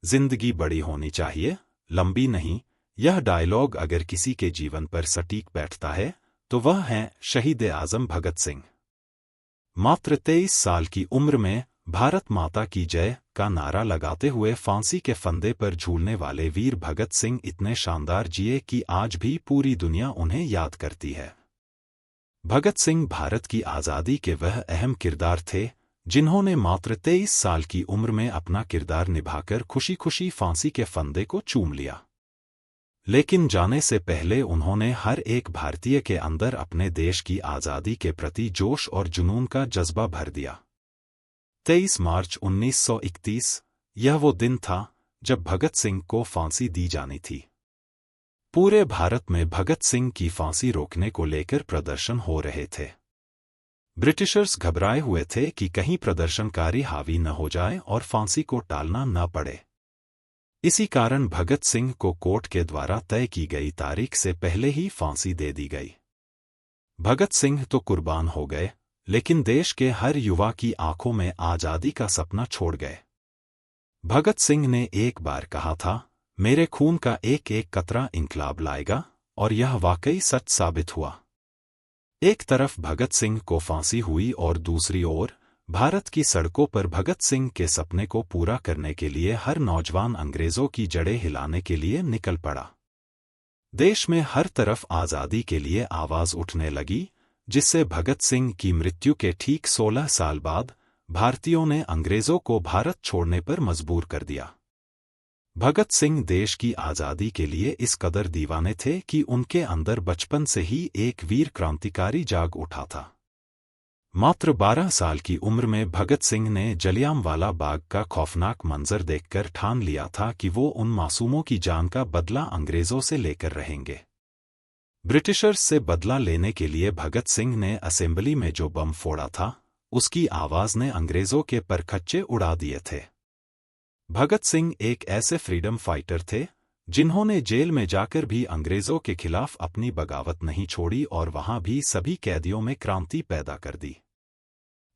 जिंदगी बड़ी होनी चाहिए, लंबी नहीं। यह डायलॉग अगर किसी के जीवन पर सटीक बैठता है तो वह है शहीद आजम भगत सिंह। मात्र 23 साल की उम्र में भारत माता की जय का नारा लगाते हुए फांसी के फंदे पर झूलने वाले वीर भगत सिंह इतने शानदार जिए कि आज भी पूरी दुनिया उन्हें याद करती है। भगत सिंह भारत की आज़ादी के वह अहम किरदार थे जिन्होंने मात्र 23 साल की उम्र में अपना किरदार निभाकर खुशी खुशी फांसी के फंदे को चूम लिया। लेकिन जाने से पहले उन्होंने हर एक भारतीय के अंदर अपने देश की आज़ादी के प्रति जोश और जुनून का जज्बा भर दिया। 23 मार्च 1931 यह वो दिन था जब भगत सिंह को फांसी दी जानी थी। पूरे भारत में भगत सिंह की फांसी रोकने को लेकर प्रदर्शन हो रहे थे। ब्रिटिशर्स घबराए हुए थे कि कहीं प्रदर्शनकारी हावी न हो जाए और फांसी को टालना न पड़े। इसी कारण भगत सिंह को कोर्ट के द्वारा तय की गई तारीख से पहले ही फांसी दे दी गई। भगत सिंह तो कुर्बान हो गए, लेकिन देश के हर युवा की आंखों में आज़ादी का सपना छोड़ गए। भगत सिंह ने एक बार कहा था, मेरे खून का एक एक कतरा इंकलाब लाएगा, और यह वाकई सच साबित हुआ। एक तरफ भगत सिंह को फांसी हुई और दूसरी ओर भारत की सड़कों पर भगत सिंह के सपने को पूरा करने के लिए हर नौजवान अंग्रेजों की जड़ें हिलाने के लिए निकल पड़ा। देश में हर तरफ आज़ादी के लिए आवाज़ उठने लगी, जिससे भगत सिंह की मृत्यु के ठीक 16 साल बाद भारतीयों ने अंग्रेजों को भारत छोड़ने पर मजबूर कर दिया। भगत सिंह देश की आज़ादी के लिए इस कदर दीवाने थे कि उनके अंदर बचपन से ही एक वीर क्रांतिकारी जाग उठा था। मात्र 12 साल की उम्र में भगत सिंह ने जलियांवाला बाग का खौफनाक मंजर देखकर ठान लिया था कि वो उन मासूमों की जान का बदला अंग्रेजों से लेकर रहेंगे। ब्रिटिशर्स से बदला लेने के लिए भगत सिंह ने असेंबली में जो बम फोड़ा था, उसकी आवाज़ ने अंग्रेजों के परखच्चे उड़ा दिए थे। भगत सिंह एक ऐसे फ्रीडम फाइटर थे जिन्होंने जेल में जाकर भी अंग्रेजों के खिलाफ अपनी बगावत नहीं छोड़ी और वहां भी सभी कैदियों में क्रांति पैदा कर दी।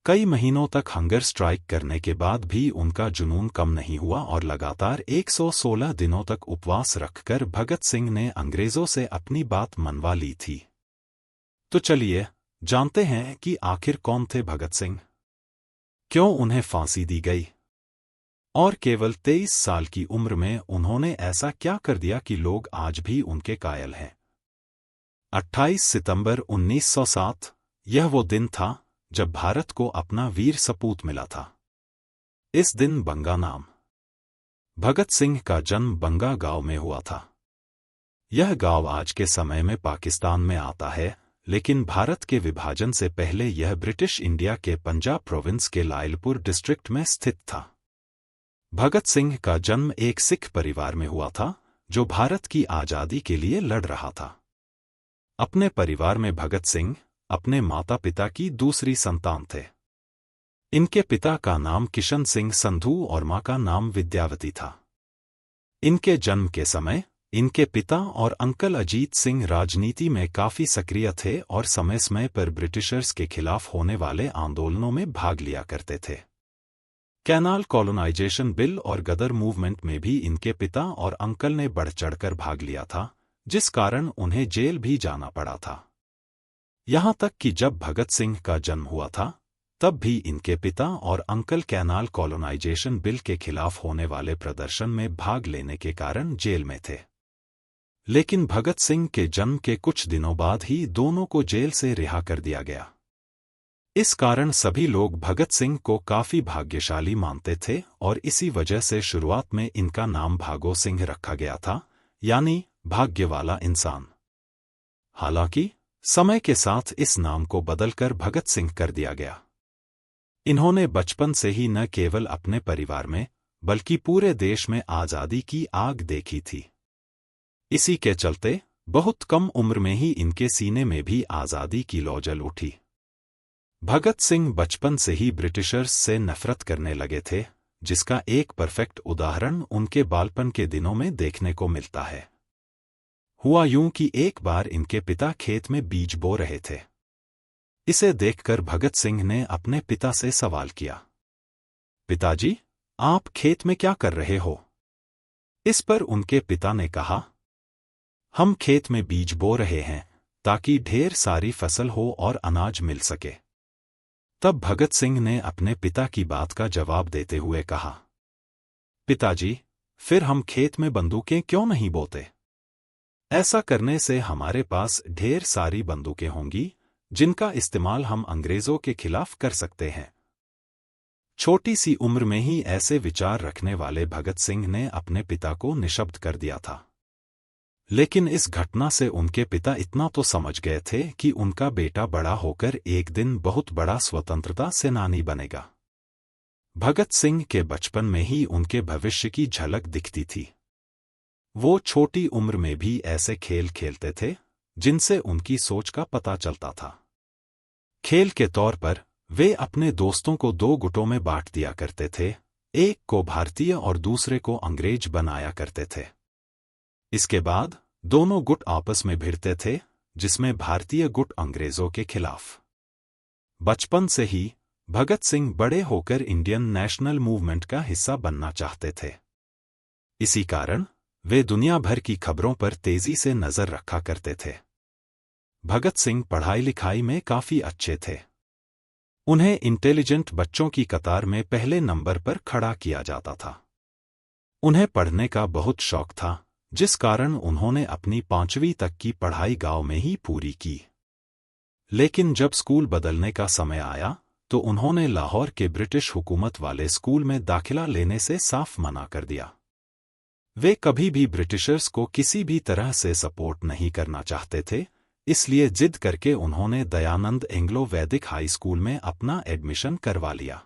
कई महीनों तक हंगर स्ट्राइक करने के बाद भी उनका जुनून कम नहीं हुआ और लगातार 116 दिनों तक उपवास रखकर भगत सिंह ने अंग्रेजों से अपनी बात मनवा ली थी। तो चलिए जानते हैं कि आखिर कौन थे भगत सिंह, क्यों उन्हें फांसी दी गई, और केवल 23 साल की उम्र में उन्होंने ऐसा क्या कर दिया कि लोग आज भी उनके कायल हैं। 28 सितंबर 1907 यह वो दिन था जब भारत को अपना वीर सपूत मिला था। इस दिन बंगा नाम भगत सिंह का जन्म बंगा गांव में हुआ था। यह गांव आज के समय में पाकिस्तान में आता है, लेकिन भारत के विभाजन से पहले यह ब्रिटिश इंडिया के पंजाब प्रोविंस के लायलपुर डिस्ट्रिक्ट में स्थित था। भगत सिंह का जन्म एक सिख परिवार में हुआ था जो भारत की आज़ादी के लिए लड़ रहा था। अपने परिवार में भगत सिंह अपने माता पिता की दूसरी संतान थे। इनके पिता का नाम किशन सिंह संधू और मां का नाम विद्यावती था। इनके जन्म के समय इनके पिता और अंकल अजीत सिंह राजनीति में काफी सक्रिय थे और समय समय पर ब्रिटिशर्स के खिलाफ होने वाले आंदोलनों में भाग लिया करते थे। कैनाल कॉलोनाइजेशन बिल और गदर मूवमेंट में भी इनके पिता और अंकल ने बढ़ चढ़कर भाग लिया था, जिस कारण उन्हें जेल भी जाना पड़ा था। यहां तक कि जब भगत सिंह का जन्म हुआ था तब भी इनके पिता और अंकल कैनाल कॉलोनाइजेशन बिल के खिलाफ होने वाले प्रदर्शन में भाग लेने के कारण जेल में थे। लेकिन भगत सिंह के जन्म के कुछ दिनों बाद ही दोनों को जेल से रिहा कर दिया गया। इस कारण सभी लोग भगत सिंह को काफी भाग्यशाली मानते थे और इसी वजह से शुरुआत में इनका नाम भागो सिंह रखा गया था, यानी भाग्य वाला इंसान। हालांकि समय के साथ इस नाम को बदलकर भगत सिंह कर दिया गया। इन्होंने बचपन से ही न केवल अपने परिवार में बल्कि पूरे देश में आज़ादी की आग देखी थी। इसी के चलते बहुत कम उम्र में ही इनके सीने में भी आज़ादी की लौ जल उठी। भगत सिंह बचपन से ही ब्रिटिशर्स से नफरत करने लगे थे, जिसका एक परफेक्ट उदाहरण उनके बालपन के दिनों में देखने को मिलता है। हुआ यूं कि एक बार इनके पिता खेत में बीज बो रहे थे। इसे देखकर भगत सिंह ने अपने पिता से सवाल किया, पिताजी, आप खेत में क्या कर रहे हो? इस पर उनके पिता ने कहा, हम खेत में बीज बो रहे हैं ताकि ढेर सारी फसल हो और अनाज मिल सके। तब भगत सिंह ने अपने पिता की बात का जवाब देते हुए कहा, पिताजी, फिर हम खेत में बंदूकें क्यों नहीं बोते? ऐसा करने से हमारे पास ढेर सारी बंदूकें होंगी जिनका इस्तेमाल हम अंग्रेजों के खिलाफ कर सकते हैं। छोटी सी उम्र में ही ऐसे विचार रखने वाले भगत सिंह ने अपने पिता को निशब्द कर दिया था। लेकिन इस घटना से उनके पिता इतना तो समझ गए थे कि उनका बेटा बड़ा होकर एक दिन बहुत बड़ा स्वतंत्रता सेनानी बनेगा। भगत सिंह के बचपन में ही उनके भविष्य की झलक दिखती थी। वो छोटी उम्र में भी ऐसे खेल खेलते थे जिनसे उनकी सोच का पता चलता था। खेल के तौर पर वे अपने दोस्तों को 2 गुटों में बांट दिया करते थे, एक को भारतीय और दूसरे को अंग्रेज बनाया करते थे। इसके बाद दोनों गुट आपस में भिड़ते थे, जिसमें भारतीय गुट अंग्रेजों के खिलाफ। बचपन से ही भगत सिंह बड़े होकर इंडियन नेशनल मूवमेंट का हिस्सा बनना चाहते थे। इसी कारण वे दुनिया भर की खबरों पर तेजी से नजर रखा करते थे। भगत सिंह पढ़ाई लिखाई में काफी अच्छे थे। उन्हें इंटेलिजेंट बच्चों की कतार में पहले नंबर पर खड़ा किया जाता था। उन्हें पढ़ने का बहुत शौक था, जिस कारण उन्होंने अपनी 5वीं तक की पढ़ाई गांव में ही पूरी की। लेकिन जब स्कूल बदलने का समय आया तो उन्होंने लाहौर के ब्रिटिश हुकूमत वाले स्कूल में दाखिला लेने से साफ मना कर दिया। वे कभी भी ब्रिटिशर्स को किसी भी तरह से सपोर्ट नहीं करना चाहते थे, इसलिए जिद करके उन्होंने दयानंद एंग्लो वैदिक हाई स्कूल में अपना एडमिशन करवा लिया।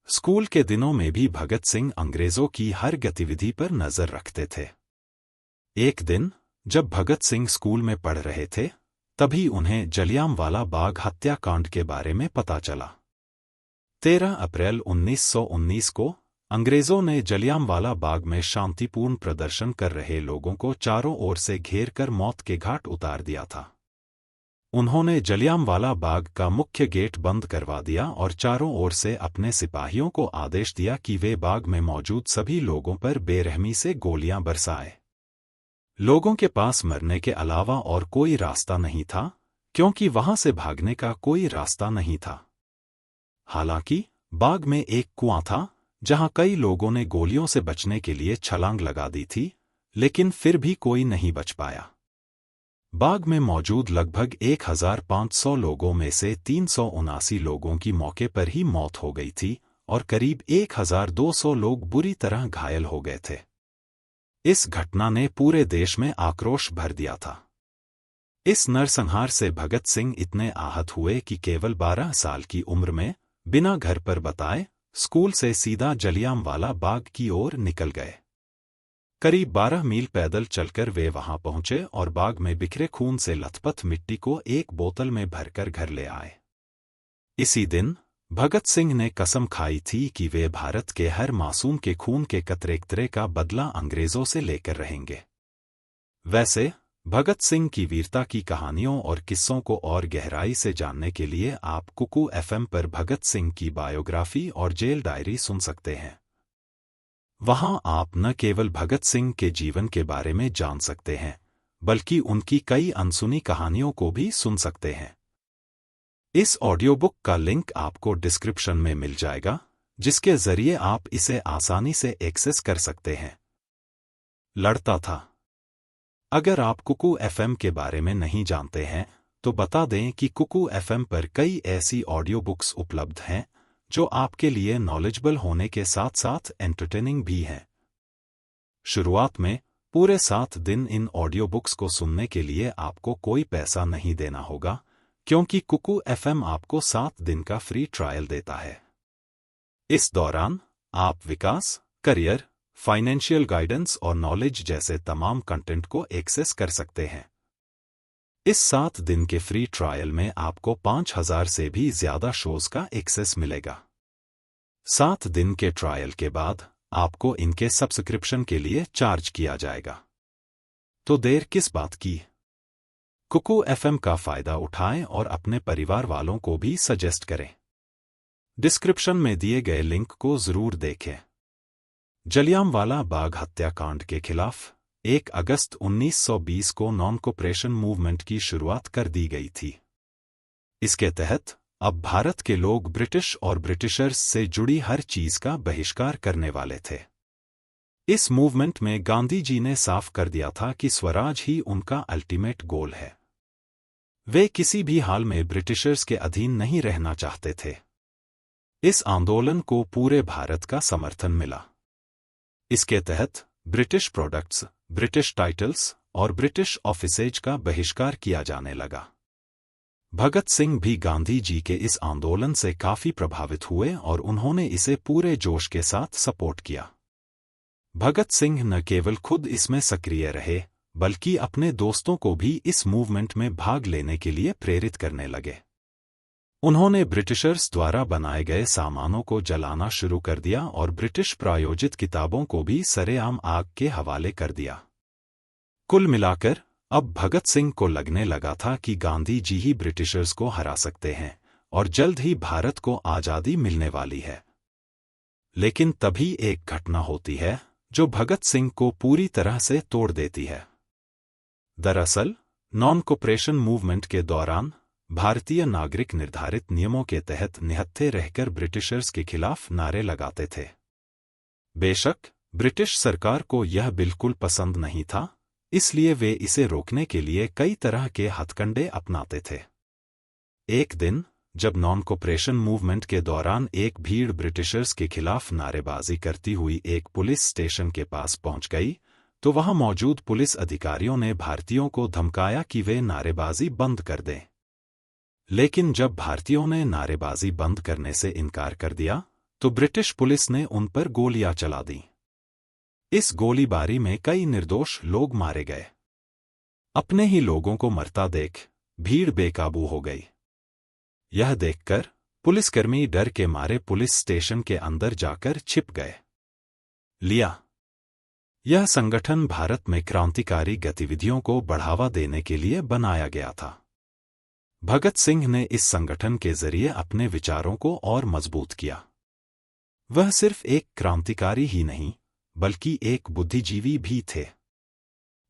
स्कूल के दिनों में भी भगत सिंह अंग्रेजों की हर गतिविधि पर नजर रखते थे। एक दिन जब भगत सिंह स्कूल में पढ़ रहे थे, तभी उन्हें जलियांवाला बाग हत्याकांड के बारे में पता चला। 13 अप्रैल 1919 को अंग्रेजों ने जलियांवाला बाग में शांतिपूर्ण प्रदर्शन कर रहे लोगों को चारों ओर से घेर कर मौत के घाट उतार दिया था। उन्होंने जलियांवाला बाग का मुख्य गेट बंद करवा दिया और चारों ओर से अपने सिपाहियों को आदेश दिया कि वे बाग में मौजूद सभी लोगों पर बेरहमी से गोलियां बरसाएं। लोगों के पास मरने के अलावा और कोई रास्ता नहीं था, क्योंकि वहां से भागने का कोई रास्ता नहीं था। हालांकि बाग में एक कुआं था जहां कई लोगों ने गोलियों से बचने के लिए छलांग लगा दी थी, लेकिन फिर भी कोई नहीं बच पाया। बाग में मौजूद लगभग 1500 लोगों में से 379 लोगों की मौके पर ही मौत हो गई थी और करीब 1200 लोग बुरी तरह घायल हो गए थे। इस घटना ने पूरे देश में आक्रोश भर दिया था। इस नरसंहार से भगत सिंह इतने आहत हुए कि केवल 12 साल की उम्र में बिना घर पर बताए स्कूल से सीधा जलियांवाला बाग की ओर निकल गए। करीब 12 मील पैदल चलकर वे वहां पहुंचे और बाग में बिखरे खून से लथपथ मिट्टी को एक बोतल में भरकर घर ले आए। इसी दिन भगत सिंह ने कसम खाई थी कि वे भारत के हर मासूम के खून के कतरे का बदला अंग्रेजों से लेकर रहेंगे। वैसे भगत सिंह की वीरता की कहानियों और किस्सों को और गहराई से जानने के लिए आप कुकू एफएम पर भगत सिंह की बायोग्राफी और जेल डायरी सुन सकते हैं। वहां आप न केवल भगत सिंह के जीवन के बारे में जान सकते हैं, बल्कि उनकी कई अनसुनी कहानियों को भी सुन सकते हैं। इस ऑडियो बुक का लिंक आपको डिस्क्रिप्शन में मिल जाएगा, जिसके जरिए आप इसे आसानी से एक्सेस कर सकते हैं। लड़ता था। अगर आप कुकू एफएम के बारे में नहीं जानते हैं तो बता दें कि कुकू एफएम पर कई ऐसी ऑडियो बुक्स उपलब्ध हैं जो आपके लिए नॉलेजेबल होने के साथ साथ एंटरटेनिंग भी हैं। शुरुआत में पूरे 7 दिन इन ऑडियो बुक्स को सुनने के लिए आपको कोई पैसा नहीं देना होगा, क्योंकि कुकू एफएम आपको 7 दिन का फ्री ट्रायल देता है। इस दौरान आप विकास, करियर, फाइनेंशियल गाइडेंस और नॉलेज जैसे तमाम कंटेंट को एक्सेस कर सकते हैं। इस 7 दिन के फ्री ट्रायल में आपको 5000 से भी ज्यादा शोज का एक्सेस मिलेगा। 7 दिन के ट्रायल के बाद आपको इनके सब्सक्रिप्शन के लिए चार्ज किया जाएगा। तो देर किस बात की? कुकू एफएम का फायदा उठाएं और अपने परिवार वालों को भी सजेस्ट करें। डिस्क्रिप्शन में दिए गए लिंक को जरूर देखें। जलियांवाला बाग हत्याकांड के खिलाफ 1 अगस्त 1920 को नॉन कोऑपरेशन मूवमेंट की शुरुआत कर दी गई थी। इसके तहत अब भारत के लोग ब्रिटिश और ब्रिटिशर्स से जुड़ी हर चीज का बहिष्कार करने वाले थे। इस मूवमेंट में गांधी जी ने साफ कर दिया था कि स्वराज ही उनका अल्टीमेट गोल है। वे किसी भी हाल में ब्रिटिशर्स के अधीन नहीं रहना चाहते थे। इस आंदोलन को पूरे भारत का समर्थन मिला। इसके तहत ब्रिटिश प्रोडक्ट्स, ब्रिटिश टाइटल्स और ब्रिटिश ऑफिसेज का बहिष्कार किया जाने लगा। भगत सिंह भी गांधी जी के इस आंदोलन से काफी प्रभावित हुए और उन्होंने इसे पूरे जोश के साथ सपोर्ट किया। भगत सिंह न केवल खुद इसमें सक्रिय रहे बल्कि अपने दोस्तों को भी इस मूवमेंट में भाग लेने के लिए प्रेरित करने लगे। उन्होंने ब्रिटिशर्स द्वारा बनाए गए सामानों को जलाना शुरू कर दिया और ब्रिटिश प्रायोजित किताबों को भी सरेआम आग के हवाले कर दिया। कुल मिलाकर अब भगत सिंह को लगने लगा था कि गांधी जी ही ब्रिटिशर्स को हरा सकते हैं और जल्द ही भारत को आजादी मिलने वाली है। लेकिन तभी एक घटना होती है जो भगत सिंह को पूरी तरह से तोड़ देती है। दरअसल नॉन कोऑपरेशन मूवमेंट के दौरान भारतीय नागरिक निर्धारित नियमों के तहत निहत्थे रहकर ब्रिटिशर्स के खिलाफ नारे लगाते थे। बेशक ब्रिटिश सरकार को यह बिल्कुल पसंद नहीं था, इसलिए वे इसे रोकने के लिए कई तरह के हथकंडे अपनाते थे। एक दिन जब नॉन कोऑपरेशन मूवमेंट के दौरान एक भीड़ ब्रिटिशर्स के खिलाफ नारेबाजी करती हुई एक पुलिस स्टेशन के पास पहुंच गई, तो वहां मौजूद पुलिस अधिकारियों ने भारतीयों को धमकाया कि वे नारेबाजी बंद कर दें। लेकिन जब भारतीयों ने नारेबाजी बंद करने से इनकार कर दिया, तो ब्रिटिश पुलिस ने उन पर गोलियां चला दी। इस गोलीबारी में कई निर्दोष लोग मारे गए। अपने ही लोगों को मरता देख भीड़ बेकाबू हो गई। यह देखकर पुलिसकर्मी डर के मारे पुलिस स्टेशन के अंदर जाकर छिप गए। यह संगठन भारत में क्रांतिकारी गतिविधियों को बढ़ावा देने के लिए बनाया गया था। भगत सिंह ने इस संगठन के जरिए अपने विचारों को और मजबूत किया। वह सिर्फ एक क्रांतिकारी ही नहीं बल्कि एक बुद्धिजीवी भी थे।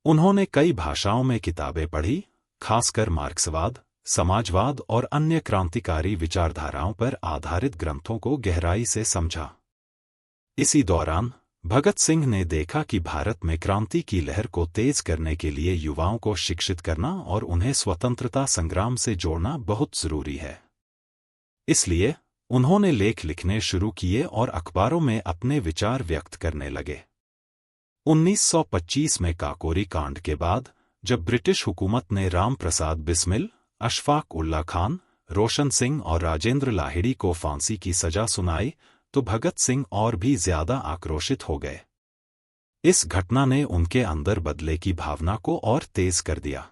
उन्होंने कई भाषाओं में किताबें पढ़ी, खासकर मार्क्सवाद, समाजवाद और अन्य क्रांतिकारी विचारधाराओं पर आधारित ग्रंथों को गहराई से समझा। इसी दौरान भगत सिंह ने देखा कि भारत में क्रांति की लहर को तेज करने के लिए युवाओं को शिक्षित करना और उन्हें स्वतंत्रता संग्राम से जोड़ना बहुत जरूरी है। इसलिए उन्होंने लेख लिखने शुरू किए और अखबारों में अपने विचार व्यक्त करने लगे। 1925 में काकोरी कांड के बाद जब ब्रिटिश हुकूमत ने राम प्रसाद बिस्मिल, अशफाक उल्ला खान, रोशन सिंह और राजेंद्र लाहिड़ी को फांसी की सजा सुनाई, तो भगत सिंह और भी ज्यादा आक्रोशित हो गए। इस घटना ने उनके अंदर बदले की भावना को और तेज कर दिया।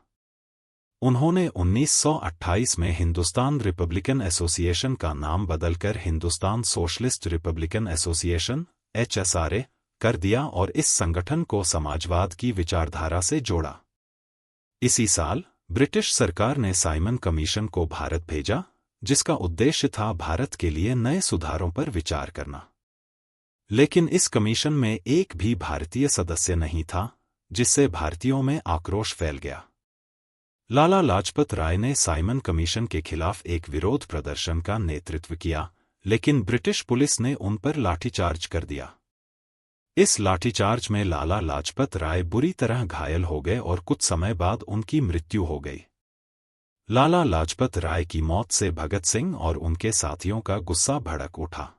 उन्होंने 1928 में हिंदुस्तान रिपब्लिकन एसोसिएशन का नाम बदलकर Hindustan socialist Republican association (HSRA) कर दिया और इस संगठन को समाजवाद की विचारधारा से जोड़ा। इसी साल ब्रिटिश सरकार ने साइमन कमीशन को भारत भेजा, जिसका उद्देश्य था भारत के लिए नए सुधारों पर विचार करना। लेकिन इस कमीशन में एक भी भारतीय सदस्य नहीं था, जिससे भारतीयों में आक्रोश फैल गया। लाला लाजपत राय ने साइमन कमीशन के खिलाफ एक विरोध प्रदर्शन का नेतृत्व किया, लेकिन ब्रिटिश पुलिस ने उन पर लाठीचार्ज कर दिया। इस लाठीचार्ज में लाला लाजपत राय बुरी तरह घायल हो गए और कुछ समय बाद उनकी मृत्यु हो गई। लाला लाजपत राय की मौत से भगत सिंह और उनके साथियों का गुस्सा भड़क उठा।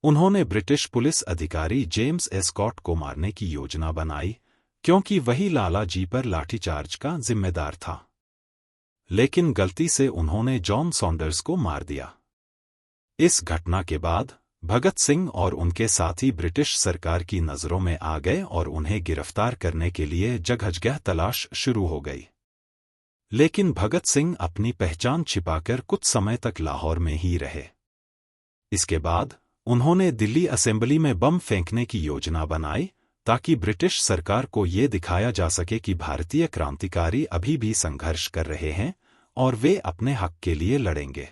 उन्होंने ब्रिटिश पुलिस अधिकारी जेम्स एस्कॉट को मारने की योजना बनाई, क्योंकि वही लाला जी पर लाठीचार्ज का जिम्मेदार था। लेकिन गलती से उन्होंने जॉन सॉन्डर्स को मार दिया। इस घटना के बाद भगत सिंह और उनके साथी ब्रिटिश सरकार की नजरों में आ गए और उन्हें गिरफ्तार करने के लिए जगह-जगह तलाश शुरू हो गई। लेकिन भगत सिंह अपनी पहचान छिपाकर कुछ समय तक लाहौर में ही रहे। इसके बाद उन्होंने दिल्ली असेंबली में बम फेंकने की योजना बनाई, ताकि ब्रिटिश सरकार को ये दिखाया जा सके कि भारतीय क्रांतिकारी अभी भी संघर्ष कर रहे हैं और वे अपने हक के लिए लड़ेंगे।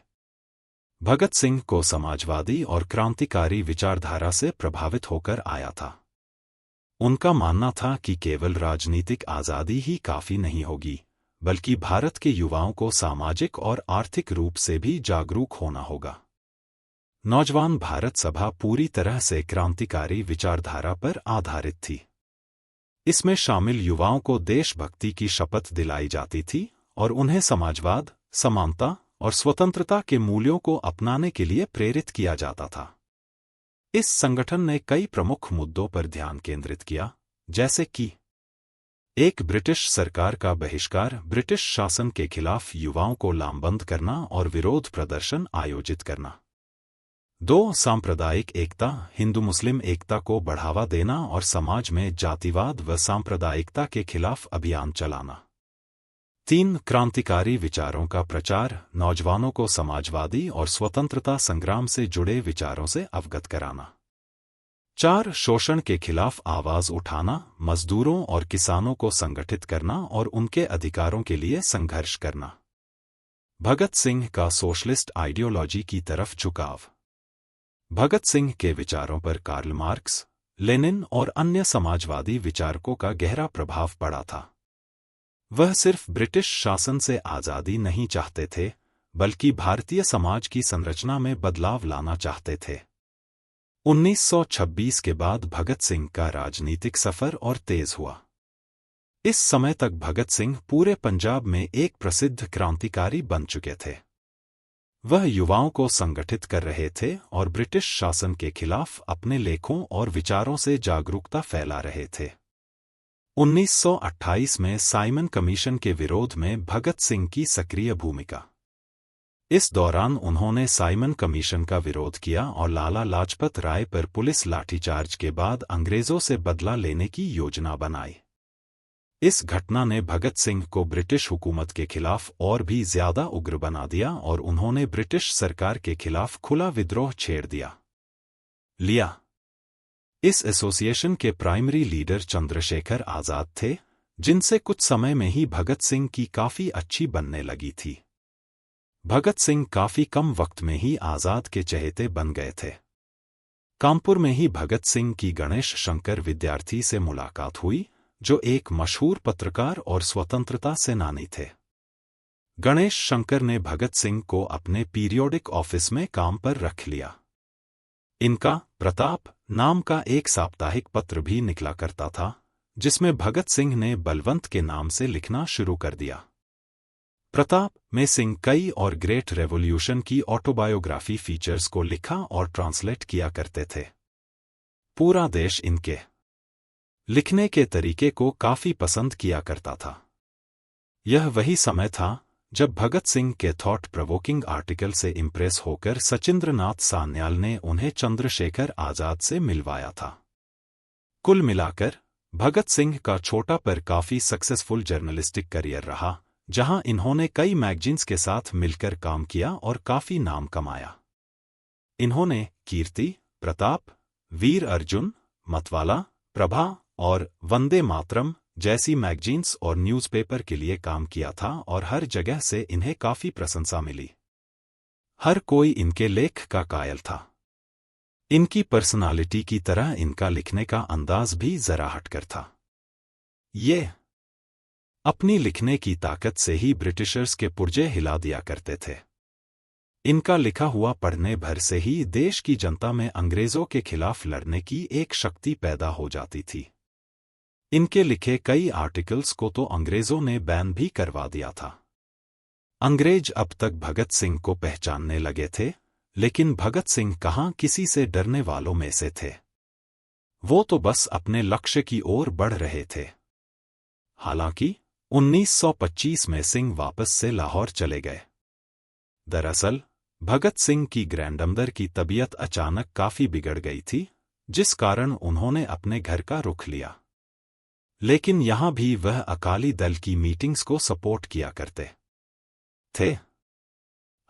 भगत सिंह को समाजवादी और क्रांतिकारी विचारधारा से प्रभावित होकर आया था। उनका मानना था कि केवल राजनीतिक आज़ादी ही काफी नहीं होगी, बल्कि भारत के युवाओं को सामाजिक और आर्थिक रूप से भी जागरूक होना होगा। नौजवान भारत सभा पूरी तरह से क्रांतिकारी विचारधारा पर आधारित थी। इसमें शामिल युवाओं को देशभक्ति की शपथ दिलाई जाती थी और उन्हें समाजवाद, समानता और स्वतंत्रता के मूल्यों को अपनाने के लिए प्रेरित किया जाता था। इस संगठन ने कई प्रमुख मुद्दों पर ध्यान केंद्रित किया, जैसे कि एक ब्रिटिश सरकार का बहिष्कार, ब्रिटिश शासन के खिलाफ युवाओं को लामबंद करना और विरोध प्रदर्शन आयोजित करना। 2. सांप्रदायिक एकता, हिंदू मुस्लिम एकता को बढ़ावा देना और समाज में जातिवाद व सांप्रदायिकता के खिलाफ अभियान चलाना। 3. क्रांतिकारी विचारों का प्रचार, नौजवानों को समाजवादी और स्वतंत्रता संग्राम से जुड़े विचारों से अवगत कराना। 4. शोषण के खिलाफ आवाज उठाना, मजदूरों और किसानों को संगठित करना और उनके अधिकारों के लिए संघर्ष करना। भगत सिंह का सोशलिस्ट आइडियोलॉजी की तरफ झुकाव। भगत सिंह के विचारों पर कार्ल मार्क्स, लेनिन और अन्य समाजवादी विचारकों का गहरा प्रभाव पड़ा था। वह सिर्फ ब्रिटिश शासन से आज़ादी नहीं चाहते थे, बल्कि भारतीय समाज की संरचना में बदलाव लाना चाहते थे। 1926 के बाद भगत सिंह का राजनीतिक सफर और तेज हुआ। इस समय तक भगत सिंह पूरे पंजाब में एक प्रसिद्ध क्रांतिकारी बन चुके थे। वह युवाओं को संगठित कर रहे थे और ब्रिटिश शासन के खिलाफ अपने लेखों और विचारों से जागरूकता फैला रहे थे। 1928 में साइमन कमीशन के विरोध में भगत सिंह की सक्रिय भूमिका। इस दौरान उन्होंने साइमन कमीशन का विरोध किया और लाला लाजपत राय पर पुलिस लाठीचार्ज के बाद अंग्रेजों से बदला लेने की योजना बनाई। इस घटना ने भगत सिंह को ब्रिटिश हुकूमत के खिलाफ और भी ज्यादा उग्र बना दिया और उन्होंने ब्रिटिश सरकार के खिलाफ खुला विद्रोह छेड़ लिया। इस एसोसिएशन के प्राइमरी लीडर चंद्रशेखर आजाद थे, जिनसे कुछ समय में ही भगत सिंह की काफी अच्छी बनने लगी थी। भगत सिंह काफी कम वक्त में ही आजाद के चहेते बन गए थे। कानपुर में ही भगत सिंह की गणेश शंकर विद्यार्थी से मुलाकात हुई, जो एक मशहूर पत्रकार और स्वतंत्रता सेनानी थे। गणेश शंकर ने भगत सिंह को अपने पीरियोडिक ऑफिस में काम पर रख लिया। इनका प्रताप नाम का एक साप्ताहिक पत्र भी निकला करता था, जिसमें भगत सिंह ने बलवंत के नाम से लिखना शुरू कर दिया। प्रताप में सिंह कई और ग्रेट रेवोल्यूशन की ऑटोबायोग्राफी फीचर्स को लिखा और ट्रांसलेट किया करते थे। पूरा देश इनके लिखने के तरीके को काफी पसंद किया करता था। यह वही समय था जब भगत सिंह के थॉट प्रोवोकिंग आर्टिकल से इम्प्रेस होकर सचिंद्रनाथ सान्याल ने उन्हें चंद्रशेखर आजाद से मिलवाया था। कुल मिलाकर भगत सिंह का छोटा पर काफी सक्सेसफुल जर्नलिस्टिक करियर रहा, जहां इन्होंने कई मैगजीन्स के साथ मिलकर काम किया और काफी नाम कमाया। इन्होंने कीर्ति, प्रताप, वीर अर्जुन, मतवाला, प्रभा और वंदे मातरम जैसी मैगजीन्स और न्यूज़पेपर के लिए काम किया था और हर जगह से इन्हें काफी प्रशंसा मिली। हर कोई इनके लेख का कायल था। इनकी पर्सनालिटी की तरह इनका लिखने का अंदाज भी जरा हटकर था। ये अपनी लिखने की ताकत से ही ब्रिटिशर्स के पुर्जे हिला दिया करते थे। इनका लिखा हुआ पढ़ने भर से ही देश की जनता में अंग्रेजों के खिलाफ लड़ने की एक शक्ति पैदा हो जाती थी। इनके लिखे कई आर्टिकल्स को तो अंग्रेजों ने बैन भी करवा दिया था। अंग्रेज अब तक भगत सिंह को पहचानने लगे थे, लेकिन भगत सिंह कहाँ किसी से डरने वालों में से थे। वो तो बस अपने लक्ष्य की ओर बढ़ रहे थे। हालांकि 1925 में सिंह वापस से लाहौर चले गए। दरअसल भगत सिंह की ग्रैंडमदर की तबीयत अचानक काफी बिगड़ गई थी, जिस कारण उन्होंने अपने घर का रुख लिया। लेकिन यहां भी वह अकाली दल की मीटिंग्स को सपोर्ट किया करते थे।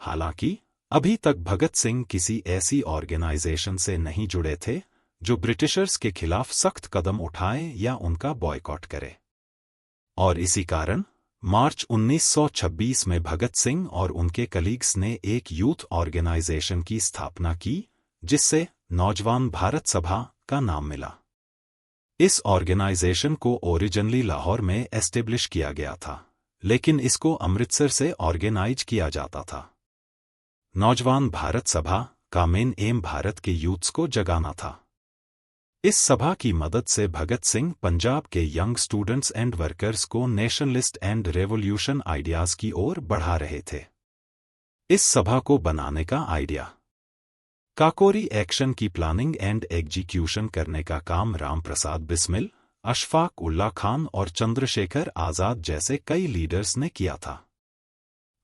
हालांकि अभी तक भगत सिंह किसी ऐसी ऑर्गेनाइजेशन से नहीं जुड़े थे जो ब्रिटिशर्स के खिलाफ सख्त कदम उठाए या उनका बॉयकॉट करे। और इसी कारण मार्च 1926 में भगत सिंह और उनके कलीग्स ने एक यूथ ऑर्गेनाइजेशन की स्थापना की, जिससे नौजवान भारत सभा का नाम मिला। इस ऑर्गेनाइजेशन को ओरिजिनली लाहौर में एस्टेब्लिश किया गया था, लेकिन इसको अमृतसर से ऑर्गेनाइज किया जाता था। नौजवान भारत सभा का मेन एम भारत के यूथ्स को जगाना था। इस सभा की मदद से भगत सिंह पंजाब के यंग स्टूडेंट्स एंड वर्कर्स को नेशनलिस्ट एंड रेवोल्यूशन आइडियाज की ओर बढ़ा रहे थे। इस सभा को बनाने का आइडिया, काकोरी एक्शन की प्लानिंग एंड एग्जीक्यूशन करने का काम राम प्रसाद बिस्मिल, अशफाक उल्ला खान और चंद्रशेखर आजाद जैसे कई लीडर्स ने किया था।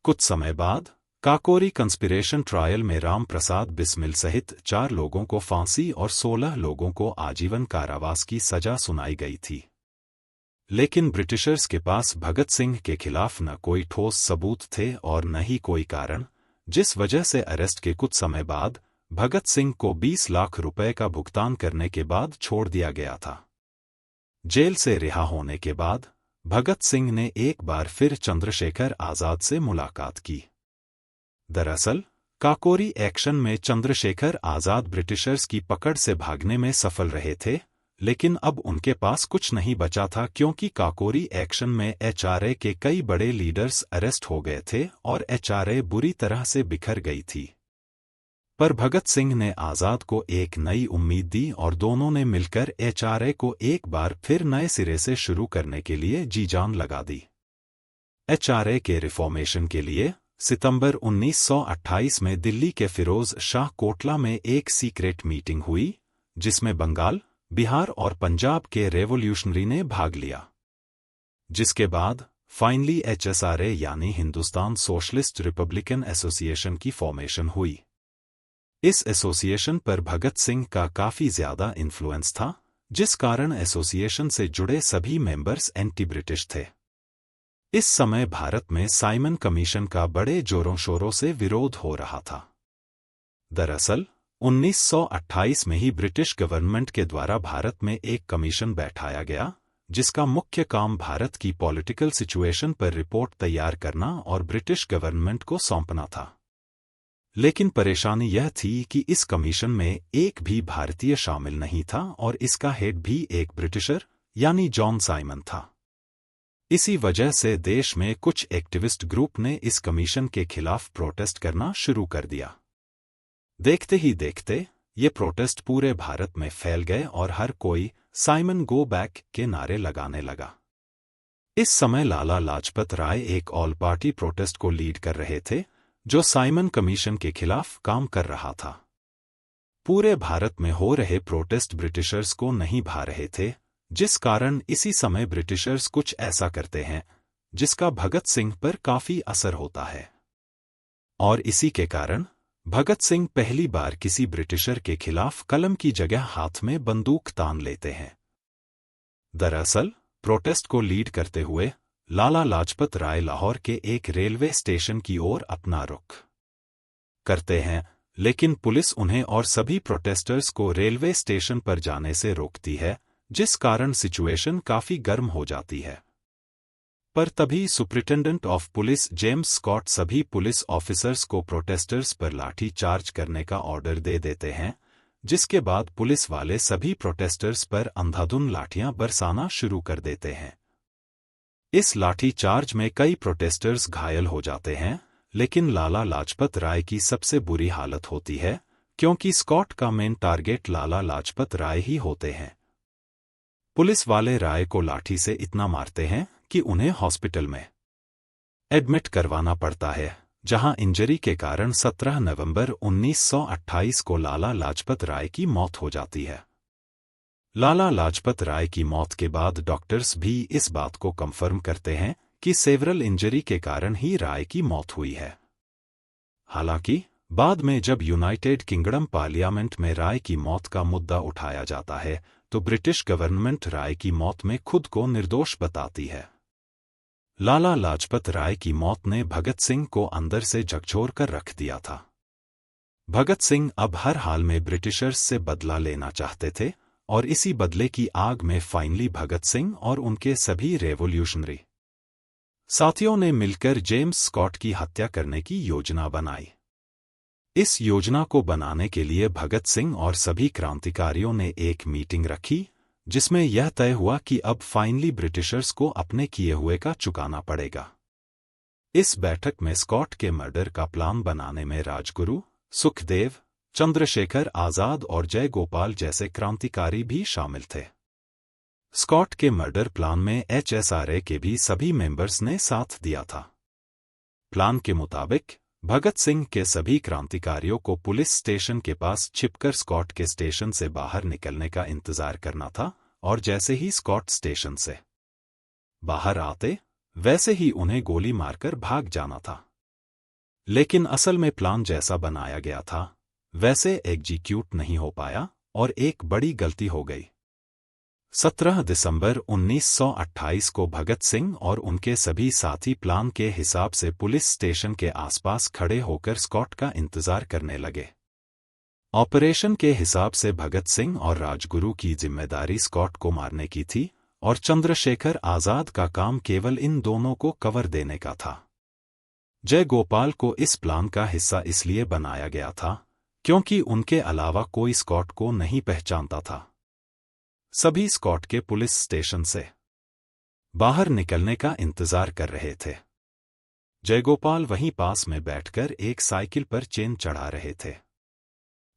कुछ समय बाद काकोरी कंस्पिरेशन ट्रायल में राम प्रसाद बिस्मिल सहित 4 लोगों को फांसी और 16 लोगों को आजीवन कारावास की सजा सुनाई गई थी। लेकिन ब्रिटिशर्स के पास भगत सिंह के खिलाफ न कोई ठोस सबूत थे और न ही कोई कारण, जिस वजह से अरेस्ट के कुछ समय बाद भगत सिंह को 20 लाख रुपए का भुगतान करने के बाद छोड़ दिया गया था। जेल से रिहा होने के बाद भगत सिंह ने एक बार फिर चंद्रशेखर आजाद से मुलाकात की। दरअसल काकोरी एक्शन में चंद्रशेखर आजाद ब्रिटिशर्स की पकड़ से भागने में सफल रहे थे, लेकिन अब उनके पास कुछ नहीं बचा था, क्योंकि काकोरी एक्शन में एचआरए के कई बड़े लीडर्स अरेस्ट हो गए थे और एचआरए बुरी तरह से बिखर गई थी। पर भगत सिंह ने आजाद को एक नई उम्मीद दी और दोनों ने मिलकर एचआरए को एक बार फिर नए सिरे से शुरू करने के लिए जी जान लगा दी। एचआरए के रिफॉर्मेशन के लिए सितंबर 1928 में दिल्ली के फिरोज शाह कोटला में एक सीक्रेट मीटिंग हुई, जिसमें बंगाल, बिहार और पंजाब के रेवोल्यूशनरी ने भाग लिया। जिसके बाद फाइनली एचएसआरए यानी हिंदुस्तान सोशलिस्ट रिपब्लिकन एसोसिएशन की फॉर्मेशन हुई। इस एसोसिएशन पर भगत सिंह का काफी ज्यादा इन्फ्लुएंस था, जिस कारण एसोसिएशन से जुड़े सभी मेंबर्स एंटी ब्रिटिश थे। इस समय भारत में साइमन कमीशन का बड़े जोरों शोरों से विरोध हो रहा था। दरअसल 1928 में ही ब्रिटिश गवर्नमेंट के द्वारा भारत में एक कमीशन बैठाया गया, जिसका मुख्य काम भारत की पॉलिटिकल सिचुएशन पर रिपोर्ट तैयार करना और ब्रिटिश गवर्नमेंट को सौंपना था। लेकिन परेशानी यह थी कि इस कमीशन में एक भी भारतीय शामिल नहीं था और इसका हेड भी एक ब्रिटिशर यानी जॉन साइमन था। इसी वजह से देश में कुछ एक्टिविस्ट ग्रुप ने इस कमीशन के खिलाफ प्रोटेस्ट करना शुरू कर दिया। देखते ही देखते ये प्रोटेस्ट पूरे भारत में फैल गए और हर कोई साइमन गो बैक के नारे लगाने लगा। इस समय लाला लाजपत राय एक ऑल पार्टी प्रोटेस्ट को लीड कर रहे थे, जो साइमन कमीशन के खिलाफ काम कर रहा था। पूरे भारत में हो रहे प्रोटेस्ट ब्रिटिशर्स को नहीं भा रहे थे, जिस कारण इसी समय ब्रिटिशर्स कुछ ऐसा करते हैं जिसका भगत सिंह पर काफी असर होता है। और इसी के कारण भगत सिंह पहली बार किसी ब्रिटिशर के खिलाफ कलम की जगह हाथ में बंदूक तान लेते हैं। दरअसल प्रोटेस्ट को लीड करते हुए लाला लाजपत राय लाहौर के एक रेलवे स्टेशन की ओर अपना रुख करते हैं, लेकिन पुलिस उन्हें और सभी प्रोटेस्टर्स को रेलवे स्टेशन पर जाने से रोकती है, जिस कारण सिचुएशन काफी गर्म हो जाती है। पर तभी superintendent of police James Scott सभी पुलिस ऑफिसर्स को प्रोटेस्टर्स पर लाठी चार्ज करने का ऑर्डर दे देते हैं, जिसके बाद पुलिस वाले सभी प्रोटेस्टर्स पर अंधाधुंध लाठियां बरसाना शुरू कर देते हैं। इस लाठी चार्ज में कई प्रोटेस्टर्स घायल हो जाते हैं, लेकिन लाला लाजपत राय की सबसे बुरी हालत होती है, क्योंकि स्कॉट का मेन टारगेट लाला लाजपत राय ही होते हैं। पुलिस वाले राय को लाठी से इतना मारते हैं कि उन्हें हॉस्पिटल में एडमिट करवाना पड़ता है, जहां इंजरी के कारण 17 नवंबर 1928 को लाला लाजपत राय की मौत हो जाती है। लाला लाजपत राय की मौत के बाद डॉक्टर्स भी इस बात को कंफर्म करते हैं कि सेवरल इंजरी के कारण ही राय की मौत हुई है। हालांकि बाद में जब यूनाइटेड किंगडम पार्लियामेंट में राय की मौत का मुद्दा उठाया जाता है, तो ब्रिटिश गवर्नमेंट राय की मौत में खुद को निर्दोष बताती है। लाला लाजपत राय की मौत ने भगत सिंह को अंदर से झकझोर कर रख दिया था। भगत सिंह अब हर हाल में ब्रिटिशर्स से बदला लेना चाहते थे और इसी बदले की आग में फाइनली भगत सिंह और उनके सभी रेवोल्यूशनरी साथियों ने मिलकर जेम्स स्कॉट की हत्या करने की योजना बनाई। इस योजना को बनाने के लिए भगत सिंह और सभी क्रांतिकारियों ने एक मीटिंग रखी, जिसमें यह तय हुआ कि अब फाइनली ब्रिटिशर्स को अपने किए हुए का चुकाना पड़ेगा। इस बैठक में स्कॉट के मर्डर का प्लान बनाने में राजगुरु, सुखदेव, चंद्रशेखर आजाद और जयगोपाल जैसे क्रांतिकारी भी शामिल थे। स्कॉट के मर्डर प्लान में HSRA के भी सभी मेंबर्स ने साथ दिया था। प्लान के मुताबिक भगत सिंह के सभी क्रांतिकारियों को पुलिस स्टेशन के पास छिपकर स्कॉट के स्टेशन से बाहर निकलने का इंतजार करना था, और जैसे ही स्कॉट स्टेशन से बाहर आते वैसे ही उन्हें गोली मारकर भाग जाना था। लेकिन असल में प्लान जैसा बनाया गया था वैसे एग्जीक्यूट नहीं हो पाया और एक बड़ी गलती हो गई। 17 दिसंबर 1928 को भगत सिंह और उनके सभी साथी प्लान के हिसाब से पुलिस स्टेशन के आसपास खड़े होकर स्कॉट का इंतजार करने लगे। ऑपरेशन के हिसाब से भगत सिंह और राजगुरु की जिम्मेदारी स्कॉट को मारने की थी और चंद्रशेखर आजाद का काम केवल इन दोनों को कवर देने का था। जयगोपाल को इस प्लान का हिस्सा इसलिए बनाया गया था क्योंकि उनके अलावा कोई स्कॉट को नहीं पहचानता था। सभी स्कॉट के पुलिस स्टेशन से बाहर निकलने का इंतजार कर रहे थे। जयगोपाल वहीं पास में बैठकर एक साइकिल पर चेन चढ़ा रहे थे।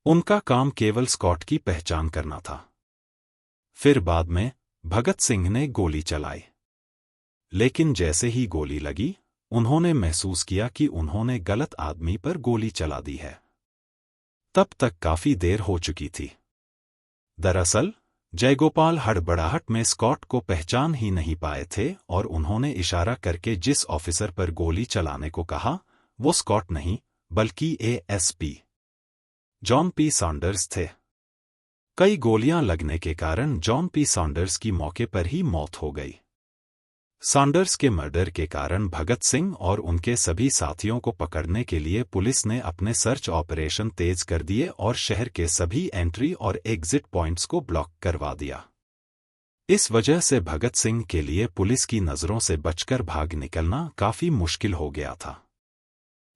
उनका काम केवल स्कॉट की पहचान करना था। फिर बाद में भगत सिंह ने गोली चलाई, लेकिन जैसे ही गोली लगी उन्होंने महसूस किया कि उन्होंने गलत आदमी पर गोली चला दी है। तब तक काफी देर हो चुकी थी। दरअसल जयगोपाल हड़बड़ाहट में स्कॉट को पहचान ही नहीं पाए थे और उन्होंने इशारा करके जिस ऑफिसर पर गोली चलाने को कहा वो स्कॉट नहीं बल्कि ASP जॉन P. सॉन्डर्स थे। कई गोलियां लगने के कारण जॉन P. सॉन्डर्स की मौके पर ही मौत हो गई। सॉन्डर्स के मर्डर के कारण भगत सिंह और उनके सभी साथियों को पकड़ने के लिए पुलिस ने अपने सर्च ऑपरेशन तेज कर दिए और शहर के सभी एंट्री और एग्जिट पॉइंट्स को ब्लॉक करवा दिया। इस वजह से भगत सिंह के लिए पुलिस की नजरों से बचकर भाग निकलना काफी मुश्किल हो गया था।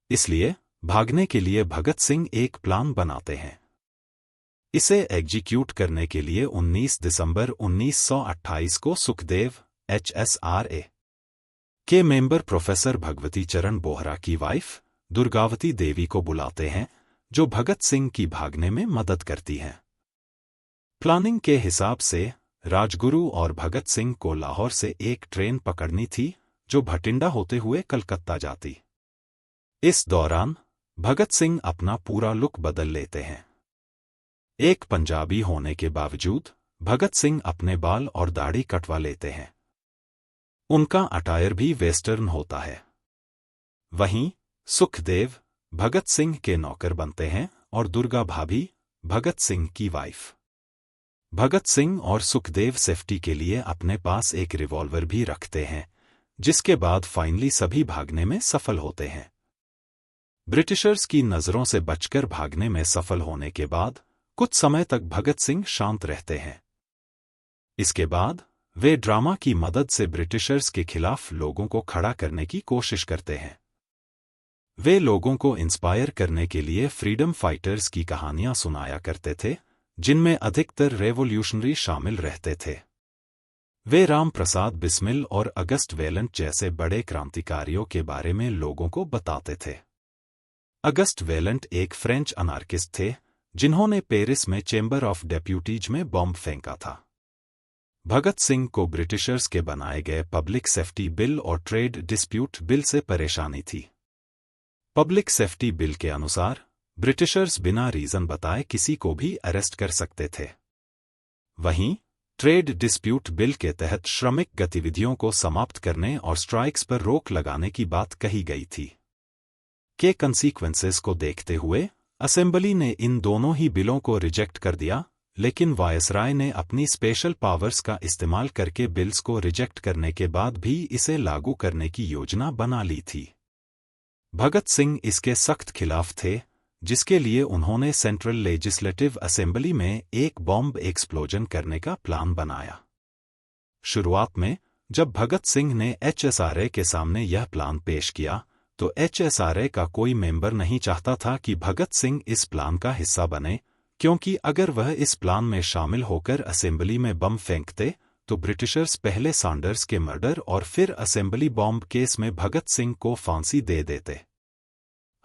इसलिए भागने के लिए भगत सिंह एक प्लान बनाते हैं। इसे एग्जीक्यूट करने के लिए 19 दिसंबर 1928 को सुखदेव, HSRA के मेंबर प्रोफेसर भगवती चरण बोहरा की वाइफ दुर्गावती देवी को बुलाते हैं, जो भगत सिंह की भागने में मदद करती हैं। प्लानिंग के हिसाब से राजगुरु और भगत सिंह को लाहौर से एक ट्रेन पकड़नी थी जो भटिंडा होते हुए कलकत्ता जाती। इस दौरान भगत सिंह अपना पूरा लुक बदल लेते हैं। एक पंजाबी होने के बावजूद भगत सिंह अपने बाल और दाढ़ी कटवा लेते हैं। उनका अटायर भी वेस्टर्न होता है। वहीं सुखदेव भगत सिंह के नौकर बनते हैं और दुर्गा भाभी भगत सिंह की वाइफ। भगत सिंह और सुखदेव सेफ्टी के लिए अपने पास एक रिवॉल्वर भी रखते हैं, जिसके बाद फाइनली सभी भागने में सफल होते हैं। ब्रिटिशर्स की नजरों से बचकर भागने में सफल होने के बाद कुछ समय तक भगत सिंह शांत रहते हैं। इसके बाद वे ड्रामा की मदद से ब्रिटिशर्स के खिलाफ लोगों को खड़ा करने की कोशिश करते हैं। वे लोगों को इंस्पायर करने के लिए फ्रीडम फाइटर्स की कहानियां सुनाया करते थे, जिनमें अधिकतर रेवोल्यूशनरी शामिल रहते थे। वे राम प्रसाद बिस्मिल और अगस्ट वेलेंट जैसे बड़े क्रांतिकारियों के बारे में लोगों को बताते थे। अगस्ट वेलेंट एक फ्रेंच अनार्किस्ट थे जिन्होंने पेरिस में चेंबर ऑफ डेप्यूटीज में बॉम्ब फेंका था। भगत सिंह को ब्रिटिशर्स के बनाए गए पब्लिक सेफ्टी बिल और ट्रेड डिस्प्यूट बिल से परेशानी थी। पब्लिक सेफ्टी बिल के अनुसार ब्रिटिशर्स बिना रीजन बताए किसी को भी अरेस्ट कर सकते थे। वहीं ट्रेड डिस्प्यूट बिल के तहत श्रमिक गतिविधियों को समाप्त करने और स्ट्राइक्स पर रोक लगाने की बात कही गई थी। के कंसीक्वेंसेस को देखते हुए असेंबली ने इन दोनों ही बिलों को रिजेक्ट कर दिया, लेकिन वायसराय ने अपनी स्पेशल पावर्स का इस्तेमाल करके बिल्स को रिजेक्ट करने के बाद भी इसे लागू करने की योजना बना ली थी। भगत सिंह इसके सख्त खिलाफ थे, जिसके लिए उन्होंने सेंट्रल लेजिस्लेटिव असेंबली में एक बॉम्ब एक्सप्लोजन करने का प्लान बनाया। शुरुआत में जब भगत सिंह ने HSRA के सामने यह प्लान पेश किया तो HSRA का कोई मेंबर नहीं चाहता था कि भगत सिंह इस प्लान का हिस्सा बने, क्योंकि अगर वह इस प्लान में शामिल होकर असेंबली में बम फेंकते तो ब्रिटिशर्स पहले सैंडर्स के मर्डर और फिर असेंबली बॉम्ब केस में भगत सिंह को फांसी दे देते।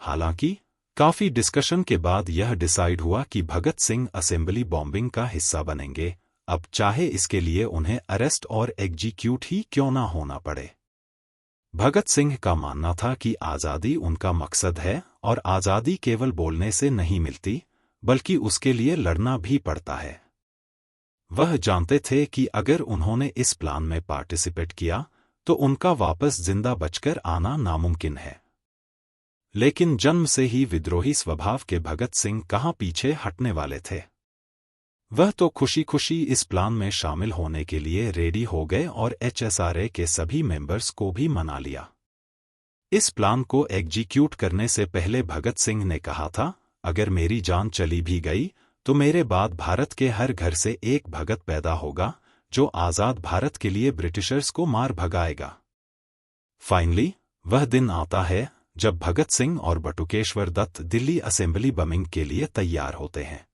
हालांकि काफी डिस्कशन के बाद यह डिसाइड हुआ कि भगत सिंह असेंबली बॉम्बिंग का हिस्सा बनेंगे, अब चाहे इसके लिए उन्हें अरेस्ट और एग्जीक्यूट ही क्यों ना होना पड़े। भगत सिंह का मानना था कि आज़ादी उनका मकसद है और आज़ादी केवल बोलने से नहीं मिलती, बल्कि उसके लिए लड़ना भी पड़ता है। वह जानते थे कि अगर उन्होंने इस प्लान में पार्टिसिपेट किया तो उनका वापस जिंदा बचकर आना नामुमकिन है। लेकिन जन्म से ही विद्रोही स्वभाव के भगत सिंह कहाँ पीछे हटने वाले थे। वह तो खुशी खुशी इस प्लान में शामिल होने के लिए रेडी हो गए और HSRA के सभी मेंबर्स को भी मना लिया। इस प्लान को एग्जीक्यूट करने से पहले भगत सिंह ने कहा था, अगर मेरी जान चली भी गई तो मेरे बाद भारत के हर घर से एक भगत पैदा होगा जो आज़ाद भारत के लिए ब्रिटिशर्स को मार भगाएगा। फाइनली वह दिन आता है जब भगत सिंह और बटुकेश्वर दत्त दिल्ली असेंबली बमिंग के लिए तैयार होते हैं।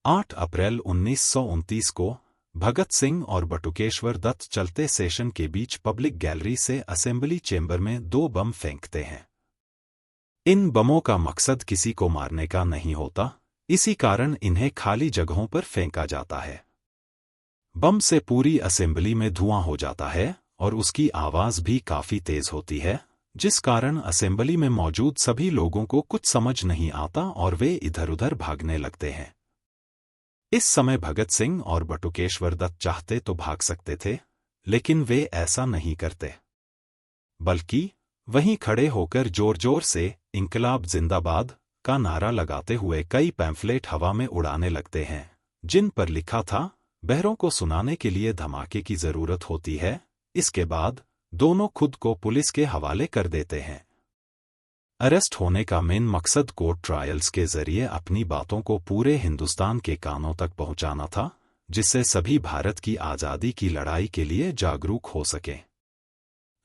8 अप्रैल 1929 को भगत सिंह और बटुकेश्वर दत्त चलते सेशन के बीच पब्लिक गैलरी से असेंबली चेंबर में 2 बम फेंकते हैं। इन बमों का मकसद किसी को मारने का नहीं होता, इसी कारण इन्हें खाली जगहों पर फेंका जाता है। बम से पूरी असेंबली में धुआं हो जाता है और उसकी आवाज भी काफी तेज होती है, जिस कारण असेंबली में मौजूद सभी लोगों को कुछ समझ नहीं आता और वे इधर उधर भागने लगते हैं। इस समय भगत सिंह और बटुकेश्वर दत्त चाहते तो भाग सकते थे, लेकिन वे ऐसा नहीं करते, बल्कि वहीं खड़े होकर जोर जोर से इंकलाब जिंदाबाद का नारा लगाते हुए कई पैम्फलेट हवा में उड़ाने लगते हैं, जिन पर लिखा था, बहरों को सुनाने के लिए धमाके की जरूरत होती है। इसके बाद दोनों खुद को पुलिस के हवाले कर देते हैं। अरेस्ट होने का मेन मकसद कोर्ट ट्रायल्स के जरिए अपनी बातों को पूरे हिंदुस्तान के कानों तक पहुंचाना था, जिससे सभी भारत की आज़ादी की लड़ाई के लिए जागरूक हो सके।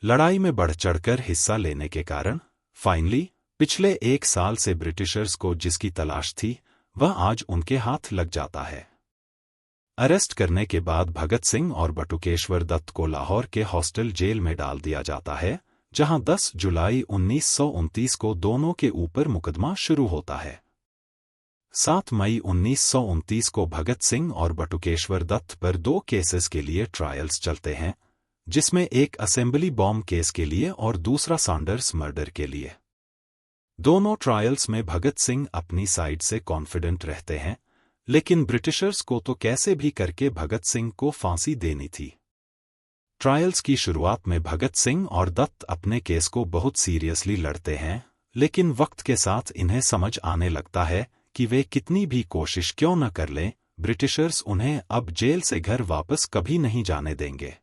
लड़ाई में बढ़ चढ़कर हिस्सा लेने के कारण फाइनली पिछले 1 साल से ब्रिटिशर्स को जिसकी तलाश थी वह आज उनके हाथ लग जाता है। अरेस्ट करने के बाद भगत सिंह और बटुकेश्वर दत्त को लाहौर के हॉस्टल जेल में डाल दिया जाता है, जहां 10 जुलाई 1929 को दोनों के ऊपर मुकदमा शुरू होता है। 7 मई 1929 को भगत सिंह और बटुकेश्वर दत्त पर 2 केसेस के लिए ट्रायल्स चलते हैं, जिसमें एक असेंबली बॉम्ब केस के लिए और दूसरा सैंडर्स मर्डर के लिए। दोनों ट्रायल्स में भगत सिंह अपनी साइड से कॉन्फिडेंट रहते हैं, लेकिन ब्रिटिशर्स को तो कैसे भी करके भगत सिंह को फांसी देनी थी। ट्रायल्स की शुरुआत में भगत सिंह और दत्त अपने केस को बहुत सीरियसली लड़ते हैं, लेकिन वक्त के साथ इन्हें समझ आने लगता है कि वे कितनी भी कोशिश क्यों न कर लें, ब्रिटिशर्स उन्हें अब जेल से घर वापस कभी नहीं जाने देंगे।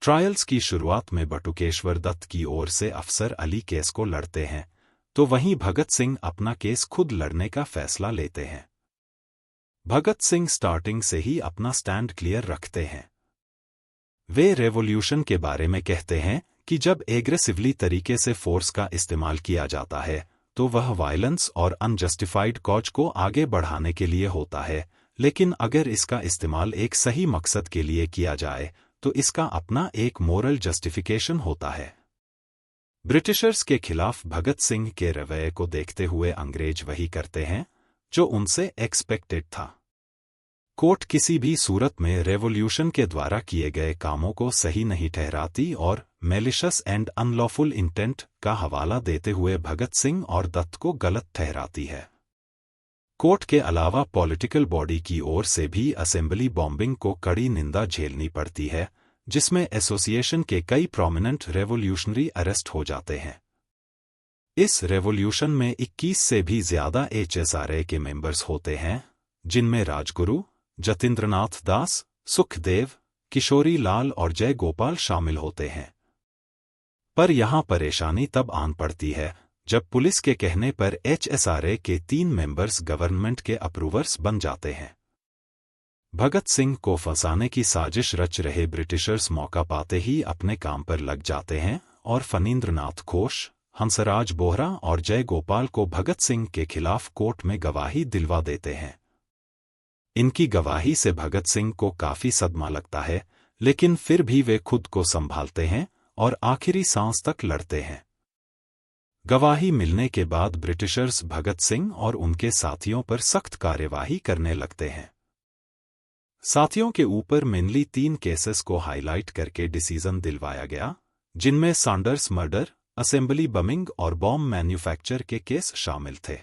ट्रायल्स की शुरुआत में बटुकेश्वर दत्त की ओर से अफसर अली केस को लड़ते हैं, तो वहीं भगत सिंह अपना केस खुद लड़ने का फैसला लेते हैं। भगत सिंह स्टार्टिंग से ही अपना स्टैंड क्लियर रखते हैं। वे रेवोल्यूशन के बारे में कहते हैं कि जब एग्रेसिवली तरीके से फोर्स का इस्तेमाल किया जाता है तो वह वायलेंस और अनजस्टिफाइड कॉज को आगे बढ़ाने के लिए होता है, लेकिन अगर इसका इस्तेमाल एक सही मकसद के लिए किया जाए तो इसका अपना एक मोरल जस्टिफिकेशन होता है। ब्रिटिशर्स के खिलाफ भगत सिंह के रवैये को देखते हुए अंग्रेज वही करते हैं जो उनसे एक्सपेक्टेड था। कोर्ट किसी भी सूरत में रेवोल्यूशन के द्वारा किए गए कामों को सही नहीं ठहराती और मैलिशस एंड अनलॉफुल इंटेंट का हवाला देते हुए भगत सिंह और दत्त को गलत ठहराती है। कोर्ट के अलावा पॉलिटिकल बॉडी की ओर से भी असेंबली बॉम्बिंग को कड़ी निंदा झेलनी पड़ती है, जिसमें एसोसिएशन के कई प्रोमिनेंट रेवोल्यूशनरी अरेस्ट हो जाते हैं। इस रेवोल्यूशन में 21 से भी ज्यादा HSRA के मेंबर्स होते हैं, जिनमें राजगुरु, जतिंद्रनाथ दास, सुखदेव, किशोरी लाल और जय गोपाल शामिल होते हैं। पर यहां परेशानी तब आन पड़ती है जब पुलिस के कहने पर HSRA के 3 मेंबर्स गवर्नमेंट के अप्रूवर्स बन जाते हैं। भगत सिंह को फंसाने की साजिश रच रहे ब्रिटिशर्स मौका पाते ही अपने काम पर लग जाते हैं और फणींद्रनाथ घोष, हंसराज बोहरा और जय गोपाल को भगत सिंह के खिलाफ कोर्ट में गवाही दिलवा देते हैं। इनकी गवाही से भगत सिंह को काफी सदमा लगता है, लेकिन फिर भी वे खुद को संभालते हैं और आखिरी सांस तक लड़ते हैं। गवाही मिलने के बाद ब्रिटिशर्स भगत सिंह और उनके साथियों पर सख्त कार्यवाही करने लगते हैं। साथियों के ऊपर मेनली 3 केसेस को हाईलाइट करके डिसीजन दिलवाया गया, जिनमें सैंडर्स मर्डर, असेंबली बमिंग और बॉम्ब मैन्युफैक्चर के केस शामिल थे।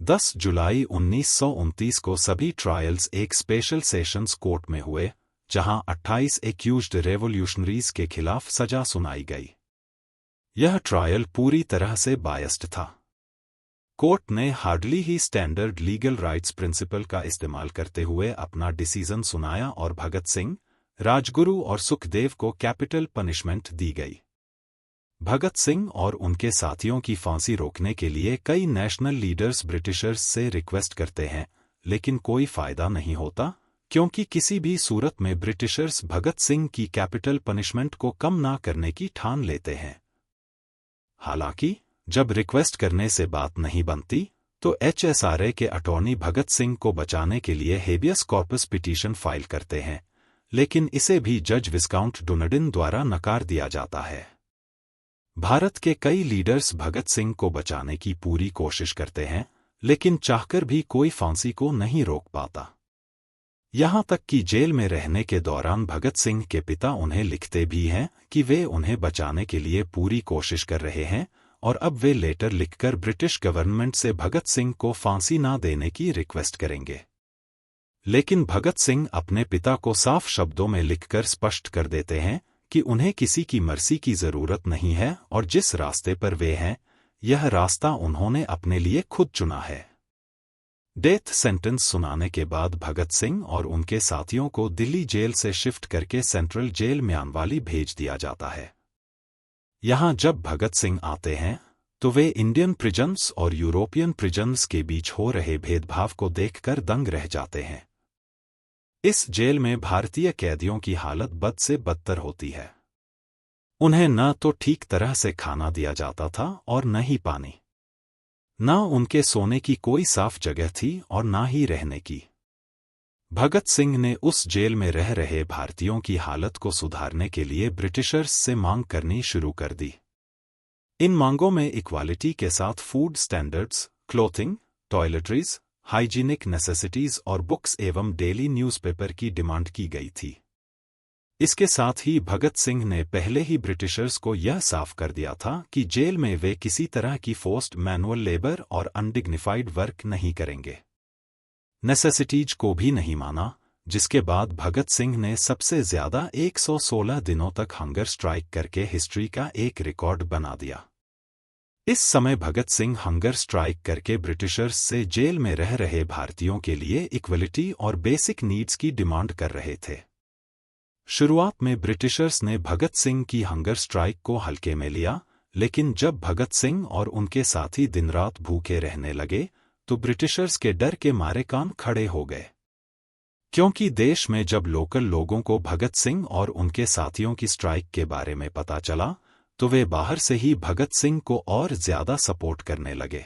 10 जुलाई 1929 को सभी ट्रायल्स एक स्पेशल सेशंस कोर्ट में हुए, जहां 28 एक्यूज्ड रेवोल्यूशनरीज के खिलाफ सजा सुनाई गई। यह ट्रायल पूरी तरह से बायस्ड था। कोर्ट ने हार्डली ही स्टैंडर्ड लीगल राइट्स प्रिंसिपल का इस्तेमाल करते हुए अपना डिसीजन सुनाया और भगत सिंह, राजगुरु और सुखदेव को कैपिटल पनिशमेंट दी गई। भगत सिंह और उनके साथियों की फांसी रोकने के लिए कई नेशनल लीडर्स ब्रिटिशर्स से रिक्वेस्ट करते हैं, लेकिन कोई फायदा नहीं होता, क्योंकि किसी भी सूरत में ब्रिटिशर्स भगत सिंह की कैपिटल पनिशमेंट को कम ना करने की ठान लेते हैं। हालांकि जब रिक्वेस्ट करने से बात नहीं बनती, तो HSRA के अटॉर्नी भगत सिंह को बचाने के लिए हेबियस कॉर्पस पिटीशन फाइल करते हैं, लेकिन इसे भी जज विस्काउंट डुनेडिन द्वारा नकार दिया जाता है। भारत के कई लीडर्स भगत सिंह को बचाने की पूरी कोशिश करते हैं, लेकिन चाहकर भी कोई फांसी को नहीं रोक पाता। यहां तक कि जेल में रहने के दौरान भगत सिंह के पिता उन्हें लिखते भी हैं कि वे उन्हें बचाने के लिए पूरी कोशिश कर रहे हैं, और अब वे लेटर लिखकर ब्रिटिश गवर्नमेंट से भगत सिंह को फांसी ना देने की रिक्वेस्ट करेंगे। लेकिन भगत सिंह अपने पिता को साफ शब्दों में लिखकर स्पष्ट कर देते हैं कि उन्हें किसी की मर्सी की जरूरत नहीं है और जिस रास्ते पर वे हैं, यह रास्ता उन्होंने अपने लिए खुद चुना है। डेथ सेंटेंस सुनाने के बाद भगत सिंह और उनके साथियों को दिल्ली जेल से शिफ्ट करके सेंट्रल जेल म्यानवाली भेज दिया जाता है। यहां जब भगत सिंह आते हैं, तो वे इंडियन प्रिजन्स और यूरोपियन प्रिजन्स के बीच हो रहे भेदभाव को देखकर दंग रह जाते हैं। इस जेल में भारतीय कैदियों की हालत बद से बदतर होती है। उन्हें न तो ठीक तरह से खाना दिया जाता था और न ही पानी। न उनके सोने की कोई साफ जगह थी और न ही रहने की। भगत सिंह ने उस जेल में रह रहे भारतीयों की हालत को सुधारने के लिए ब्रिटिशर्स से मांग करनी शुरू कर दी। इन मांगों में इक्वालिटी के साथ food standards, clothing, toiletries, hygienic necessities और बुक्स एवं डेली न्यूज़पेपर की डिमांड की गई थी। इसके साथ ही भगत सिंह ने पहले ही ब्रिटिशर्स को यह साफ कर दिया था कि जेल में वे किसी तरह की फोर्स्ड मैनुअल लेबर और अनडिग्निफाइड वर्क नहीं करेंगे। नेसेसिटीज को भी नहीं माना, जिसके बाद भगत सिंह ने सबसे ज्यादा 116 दिनों तक हंगर स्ट्राइक करके हिस्ट्री का एक रिकॉर्ड बना दिया। इस समय भगत सिंह हंगर स्ट्राइक करके ब्रिटिशर्स से जेल में रह रहे भारतीयों के लिए इक्वलिटी और बेसिक नीड्स की डिमांड कर रहे थे। शुरुआत में ब्रिटिशर्स ने भगत सिंह की हंगर स्ट्राइक को हल्के में लिया, लेकिन जब भगत सिंह और उनके साथी दिन रात भूखे रहने लगे, तो ब्रिटिशर्स के डर के मारे कान खड़े हो गए। क्योंकि देश में जब लोकल लोगों को भगत सिंह और उनके साथियों की स्ट्राइक के बारे में पता चला, तो वे बाहर से ही भगत सिंह को और ज्यादा सपोर्ट करने लगे।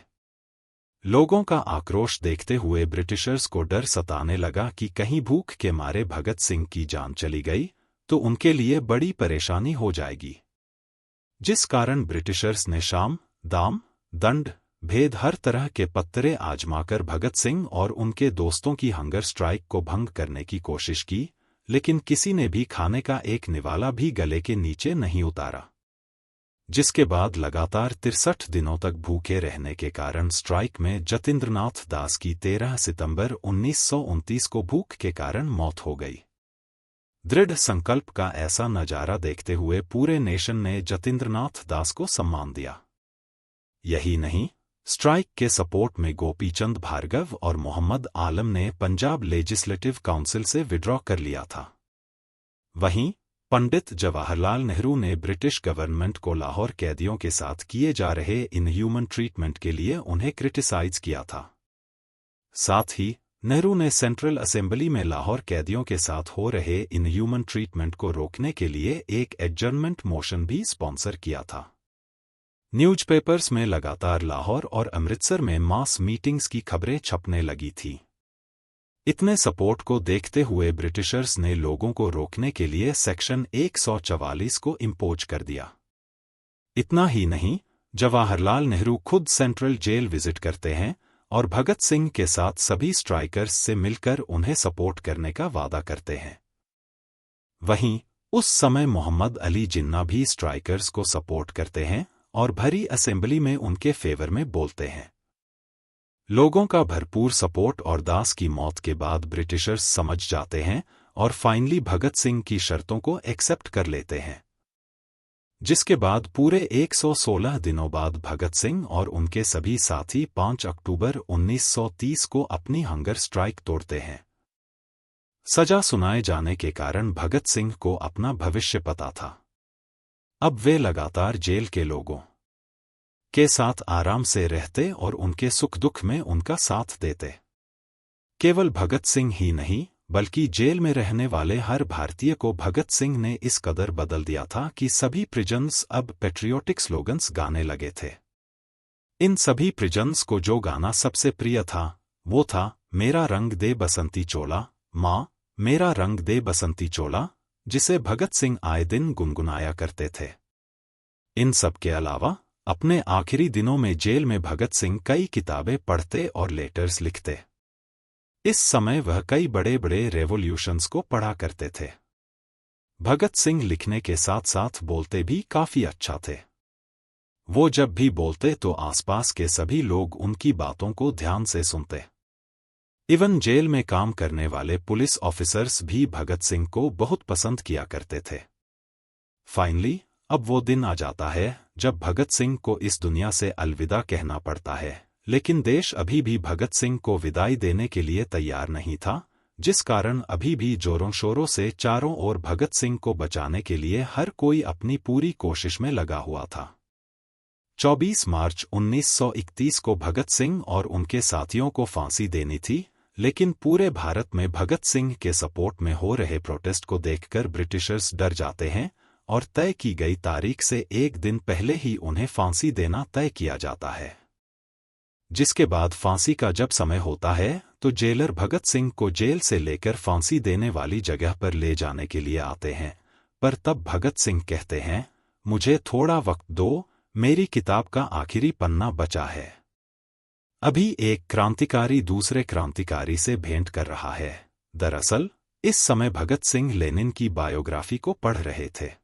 लोगों का आक्रोश देखते हुए ब्रिटिशर्स को डर सताने लगा कि कहीं भूख के मारे भगत सिंह की जान चली गई तो उनके लिए बड़ी परेशानी हो जाएगी। जिस कारण ब्रिटिशर्स ने शाम, दाम, दंड, भेद हर तरह के पत्तरे आजमाकर भगत सिंह और उनके दोस्तों की हंगर स्ट्राइक को भंग करने की कोशिश की, लेकिन किसी ने भी खाने का एक निवाला भी गले के नीचे नहीं उतारा। जिसके बाद लगातार 63 दिनों तक भूखे रहने के कारण स्ट्राइक में जतींद्रनाथ दास की 13 सितंबर 1929 को भूख के कारण मौत हो गई। दृढ़ संकल्प का ऐसा नजारा देखते हुए पूरे नेशन ने जतींद्रनाथ दास को सम्मान दिया। यही नहीं, स्ट्राइक के सपोर्ट में गोपीचंद भार्गव और मोहम्मद आलम ने पंजाब लेजिस्लेटिव काउंसिल से विड्रॉ कर लिया था। वहीं पंडित जवाहरलाल नेहरू ने ब्रिटिश गवर्नमेंट को लाहौर कैदियों के साथ किए जा रहे इनह्यूमन ट्रीटमेंट के लिए उन्हें क्रिटिसाइज किया था। साथ ही नेहरू ने सेंट्रल असेंबली में लाहौर कैदियों के साथ हो रहे इनह्यूमन ट्रीटमेंट को रोकने के लिए एक एडजर्नमेंट मोशन भी स्पॉन्सर किया था। न्यूज़पेपर्स में लगातार लाहौर और अमृतसर में मास मीटिंग्स की खबरें छपने लगी थी। इतने सपोर्ट को देखते हुए ब्रिटिशर्स ने लोगों को रोकने के लिए सेक्शन 144 को इम्पोज कर दिया। इतना ही नहीं, जवाहरलाल नेहरू खुद सेंट्रल जेल विजिट करते हैं और भगत सिंह के साथ सभी स्ट्राइकर्स से मिलकर उन्हें सपोर्ट करने का वादा करते हैं। वहीं उस समय मोहम्मद अली जिन्ना भी स्ट्राइकर्स को सपोर्ट करते हैं और भरी असेंबली में उनके फेवर में बोलते हैं। लोगों का भरपूर सपोर्ट और दास की मौत के बाद ब्रिटिशर्स समझ जाते हैं और फाइनली भगत सिंह की शर्तों को एक्सेप्ट कर लेते हैं, जिसके बाद पूरे 116 दिनों बाद भगत सिंह और उनके सभी साथी 5 अक्टूबर 1930 को अपनी हंगर स्ट्राइक तोड़ते हैं। सजा सुनाए जाने के कारण भगत सिंह को अपना भविष्य पता था। अब वे लगातार जेल के लोगों के साथ आराम से रहते और उनके सुख दुख में उनका साथ देते। केवल भगत सिंह ही नहीं, बल्कि जेल में रहने वाले हर भारतीय को भगत सिंह ने इस कदर बदल दिया था कि सभी प्रिजन्स अब पेट्रियोटिक स्लोगन्स गाने लगे थे। इन सभी प्रिजन्स को जो गाना सबसे प्रिय था, वो था मेरा रंग दे बसंती चोला, माँ मेरा रंग दे बसंती चोला, जिसे भगत सिंह आए दिन गुनगुनाया करते थे। इन सब के अलावा अपने आखिरी दिनों में जेल में भगत सिंह कई किताबें पढ़ते और लेटर्स लिखते। इस समय वह कई बड़े बड़े रेवोल्यूशंस को पढ़ा करते थे। भगत सिंह लिखने के साथ साथ बोलते भी काफी अच्छा थे। वो जब भी बोलते तो आसपास के सभी लोग उनकी बातों को ध्यान से सुनते। इवन जेल में काम करने वाले पुलिस ऑफिसर्स भी भगत सिंह को बहुत पसंद किया करते थे। फाइनली अब वो दिन आ जाता है जब भगत सिंह को इस दुनिया से अलविदा कहना पड़ता है, लेकिन देश अभी भी भगत सिंह को विदाई देने के लिए तैयार नहीं था, जिस कारण अभी भी जोरों शोरों से चारों ओर भगत सिंह को बचाने के लिए हर कोई अपनी पूरी कोशिश में लगा हुआ था। 24 मार्च 1931 को भगत सिंह और उनके साथियों को फांसी देनी थी, लेकिन पूरे भारत में भगत सिंह के सपोर्ट में हो रहे प्रोटेस्ट को देखकर ब्रिटिशर्स डर जाते हैं और तय की गई तारीख से एक दिन पहले ही उन्हें फांसी देना तय किया जाता है। जिसके बाद फांसी का जब समय होता है तो जेलर भगत सिंह को जेल से लेकर फांसी देने वाली जगह पर ले जाने के लिए आते हैं, पर तब भगत सिंह कहते हैं, मुझे थोड़ा वक्त दो, मेरी किताब का आखिरी पन्ना बचा है। अभी एक क्रांतिकारी दूसरे क्रांतिकारी से भेंट कर रहा है। दरअसल इस समय भगत सिंह लेनिन की बायोग्राफी को पढ़ रहे थे।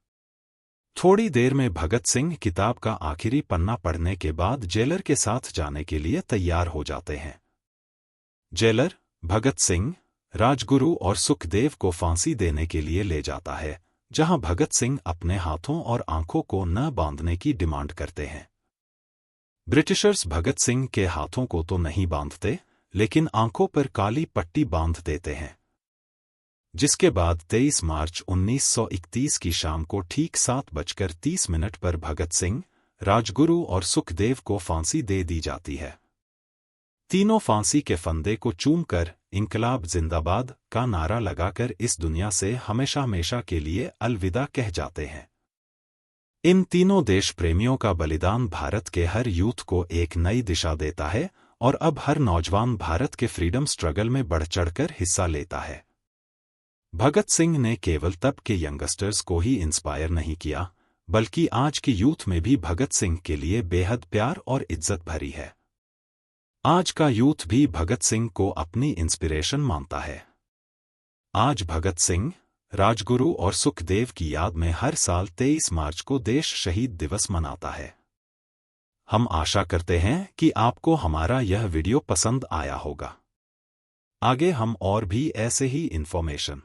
थोड़ी देर में भगत सिंह किताब का आखिरी पन्ना पढ़ने के बाद जेलर के साथ जाने के लिए तैयार हो जाते हैं। जेलर भगत सिंह, राजगुरु और सुखदेव को फांसी देने के लिए ले जाता है, जहां भगत सिंह अपने हाथों और आंखों को न बांधने की डिमांड करते हैं। ब्रिटिशर्स भगत सिंह के हाथों को तो नहीं बांधते, लेकिन आंखों पर काली पट्टी बांध देते हैं। जिसके बाद 23 मार्च 1931 की शाम को ठीक 7:30 पर भगत सिंह, राजगुरु और सुखदेव को फांसी दे दी जाती है। तीनों फांसी के फंदे को चूमकर इंकलाब जिंदाबाद का नारा लगाकर इस दुनिया से हमेशा हमेशा के लिए अलविदा कह जाते हैं। इन तीनों देश प्रेमियों का बलिदान भारत के हर यूथ को एक नई दिशा देता है और अब हर नौजवान भारत के फ्रीडम स्ट्रगल में बढ़ चढ़कर हिस्सा लेता है। भगत सिंह ने केवल तब के यंगस्टर्स को ही इंस्पायर नहीं किया, बल्कि आज की यूथ में भी भगत सिंह के लिए बेहद प्यार और इज्जत भरी है। आज का यूथ भी भगत सिंह को अपनी इंस्पिरेशन मानता है। आज भगत सिंह, राजगुरु और सुखदेव की याद में हर साल 23 मार्च को देश शहीद दिवस मनाता है। हम आशा करते हैं कि आपको हमारा यह वीडियो पसंद आया होगा। आगे हम और भी ऐसे ही इन्फॉर्मेशन